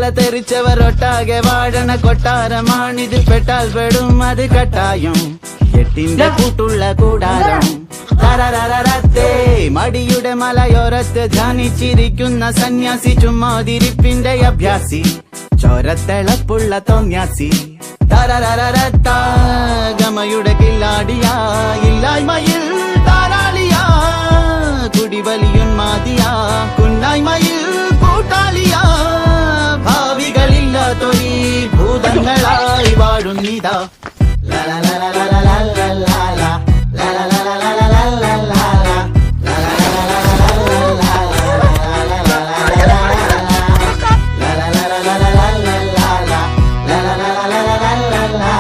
തെറിച്ചവർ ഒട്ടാകെ വാഴണ കൊട്ടാരമാണിത്. പെട്ടാൽ പെടും അത് കട്ടായും എട്ടിന്റെ കൂട്ടുള്ള കൂടാരം. തരരരരത്തേ മടിയുടെ മലയോരത്ത് ധ്യാനിച്ചിരിക്കുന്ന സന്യാസി, ചുമ്മാതിരിപ്പിന്റെ അഭ്യാസി, ചോരത്തിളപ്പുള്ള തോന്യാസി. തരരരരത്ത ഗമയുടെ കില്ലാടിയ, ഇല്ലായ്മയിൽ താരാളിയ, കുടിവലിയുന്മാതിയ, കുന്നായ്മയിൽ കൂട്ടാളിയ, ഭാവികളില്ലാത്തൊരീ ഭൂതങ്ങളായി വാഴുന്നിതാ. ല ല ല ല ല ല.